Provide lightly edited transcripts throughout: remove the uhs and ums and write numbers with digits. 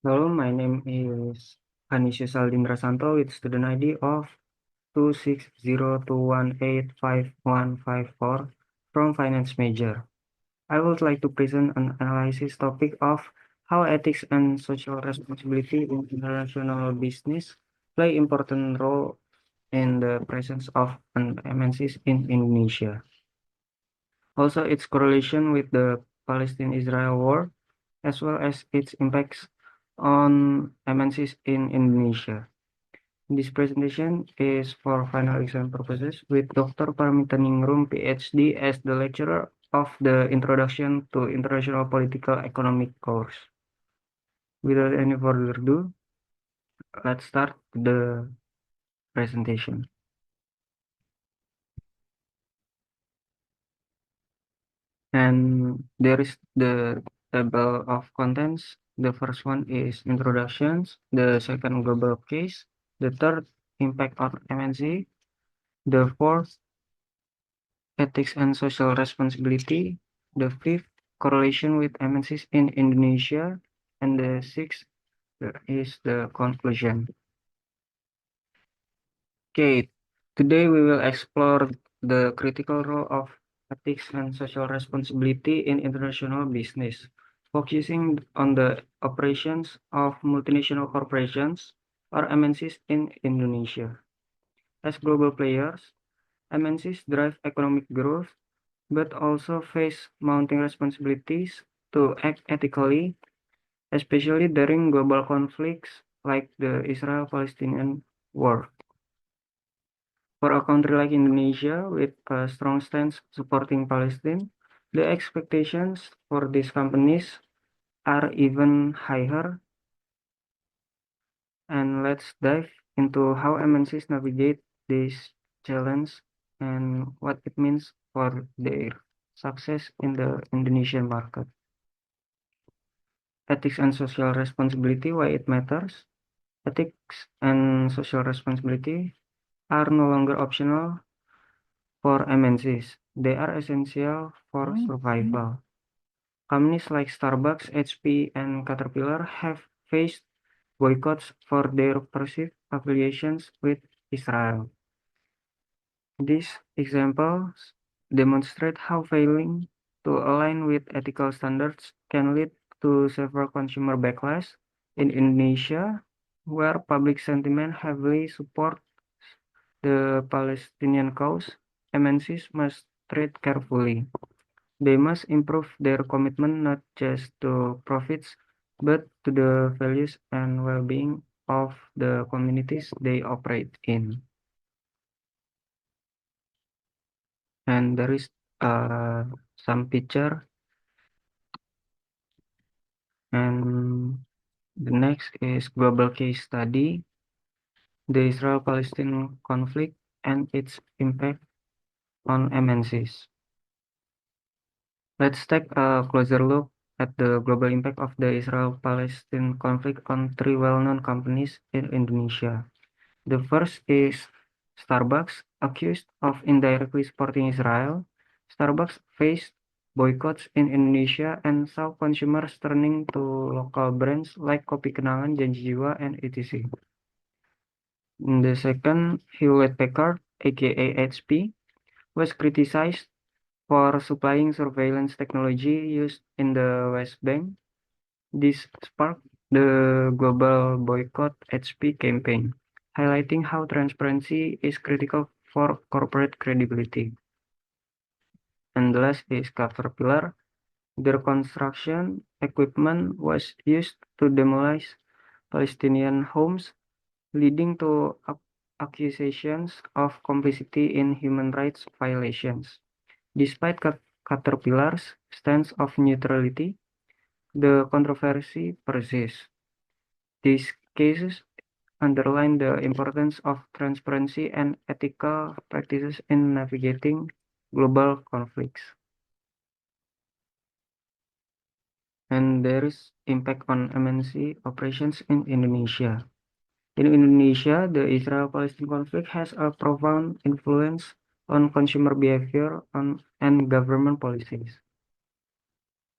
Hello, my name is Canisius Aldindra Santo with student ID of 26021855154 from finance major. I would like to present an analysis topic of how ethics and social responsibility in international business play important role in the presence of MNCs in Indonesia. Also, its correlation with the Palestine-Israel war, as well as its impacts on MNCs in Indonesia. This presentation is for final exam purposes with Dr. Parmitaningrum, PhD, as the lecturer of the Introduction to International Political Economic course. Without any further ado, let's start the presentation. And there is the table of contents. The first one is introductions, the second global case, the third impact of MNC, the fourth ethics and social responsibility, the fifth correlation with MNCs in Indonesia, and the sixth is the conclusion. Okay, today we will explore the critical role of ethics and social responsibility in international business, focusing on the operations of multinational corporations or MNCs in Indonesia. As global players, MNCs drive economic growth, but also face mounting responsibilities to act ethically, especially during global conflicts like the Israel-Palestinian war. For a country like Indonesia, with a strong stance supporting Palestine, the expectations for these companies are even higher. And let's dive into how MNCs navigate this challenge and what it means for their success in the Indonesian market. Ethics and social responsibility, why it matters. Ethics and social responsibility are no longer optional for MNCs. They are essential for survival. Companies like Starbucks, HP, and Caterpillar have faced boycotts for their perceived affiliations with Israel. These examples demonstrate how failing to align with ethical standards can lead to severe consumer backlash. In Indonesia, where public sentiment heavily supports the Palestinian cause, MNCs must tread carefully. They must improve their commitment not just to profits, but to the values and well-being of the communities they operate in. And there is some picture, and the next is global case study, the Israel-Palestine conflict and its impact on MNCs. Let's take a closer look at the global impact of the Israel-Palestine conflict on three well-known companies in Indonesia. The first is Starbucks, accused of indirectly supporting Israel. Starbucks faced boycotts in Indonesia and saw consumers turning to local brands like Kopi Kenangan, Janji Jiwa, and etc. The second, Hewlett-Packard, aka HP, was criticized for supplying surveillance technology used in the West Bank. This sparked the global boycott HP campaign, highlighting how transparency is critical for corporate credibility. And the last is Caterpillar. Their construction equipment was used to demolish Palestinian homes, leading to accusations of complicity in human rights violations. Despite Caterpillar's stance of neutrality, the controversy persists. These cases underline the importance of transparency and ethical practices in navigating global conflicts. And there is impact on MNC operations in Indonesia. In Indonesia, the Israel-Palestine conflict has a profound influence on consumer behavior and government policies.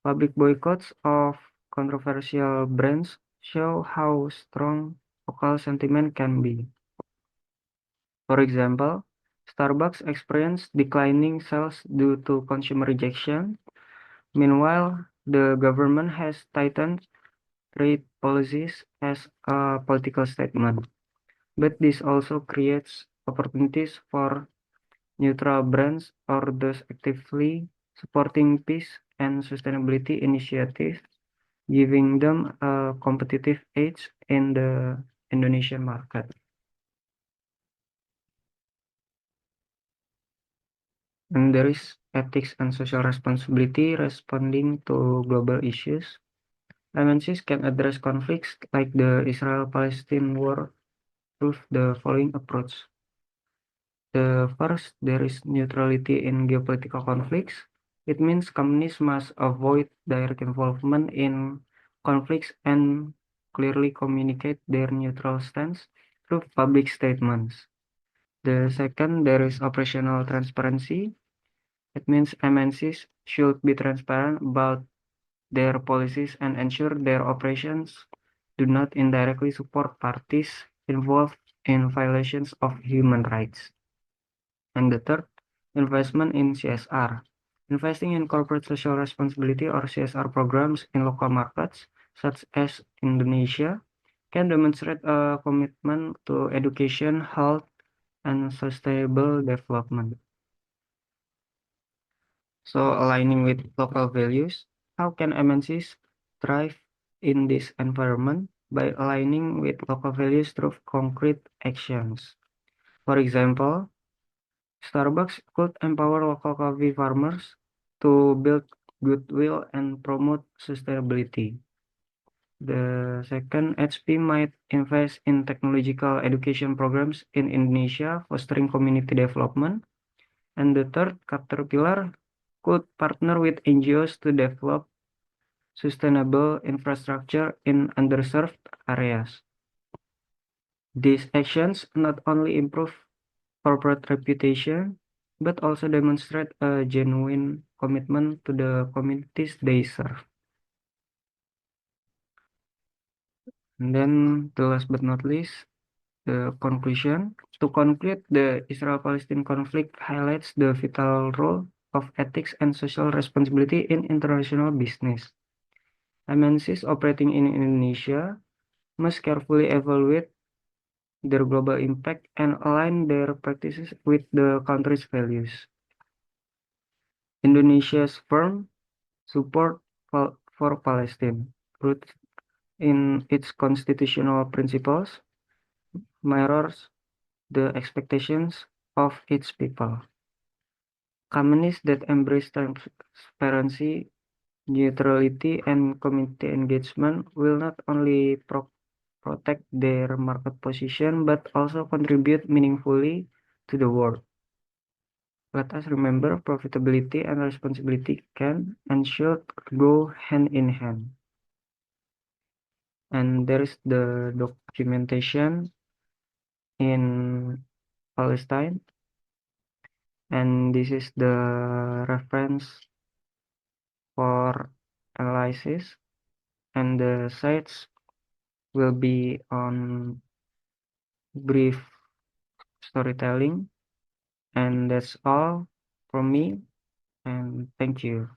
Public boycotts of controversial brands show how strong local sentiment can be. For example, Starbucks experienced declining sales due to consumer rejection. Meanwhile, the government has tightened trade policies as a political statement. But this also creates opportunities for neutral brands or those actively supporting peace and sustainability initiatives, giving them a competitive edge in the Indonesian market. And there is ethics and social responsibility responding to global issues. MNCs can address conflicts like the Israel-Palestine war through the following approach. The first, there is neutrality in geopolitical conflicts. It means companies must avoid direct involvement in conflicts and clearly communicate their neutral stance through public statements. The second, there is operational transparency. It means MNCs should be transparent about their policies and ensure their operations do not indirectly support parties involved in violations of human rights. And the third, investment in CSR. Investing in corporate social responsibility or CSR programs in local markets, such as Indonesia, can demonstrate a commitment to education, health, and sustainable development. So, aligning with local values, how can MNCs thrive in this environment? By aligning with local values through concrete actions. For example, Starbucks could empower local coffee farmers to build goodwill and promote sustainability. The second, HP might invest in technological education programs in Indonesia, fostering community development. And the third, Caterpillar could partner with NGOs to develop sustainable infrastructure in underserved areas. These actions not only improve corporate reputation, but also demonstrate a genuine commitment to the communities they serve. And then, the last but not least, the conclusion. To conclude, the Israel-Palestine conflict highlights the vital role of ethics and social responsibility in international business. MNCs operating in Indonesia must carefully evaluate their global impact and align their practices with the country's values. Indonesia's firm support for Palestine, rooted in its constitutional principles, mirrors the expectations of its people. Companies that embrace transparency, neutrality, and community engagement will not only protect their market position but also contribute meaningfully to the world. Let us remember profitability and responsibility can and should go hand in hand. And there is the documentation in Palestine, and this is the reference for analysis, and the sites will be on brief storytelling. And that's all from me, and thank you.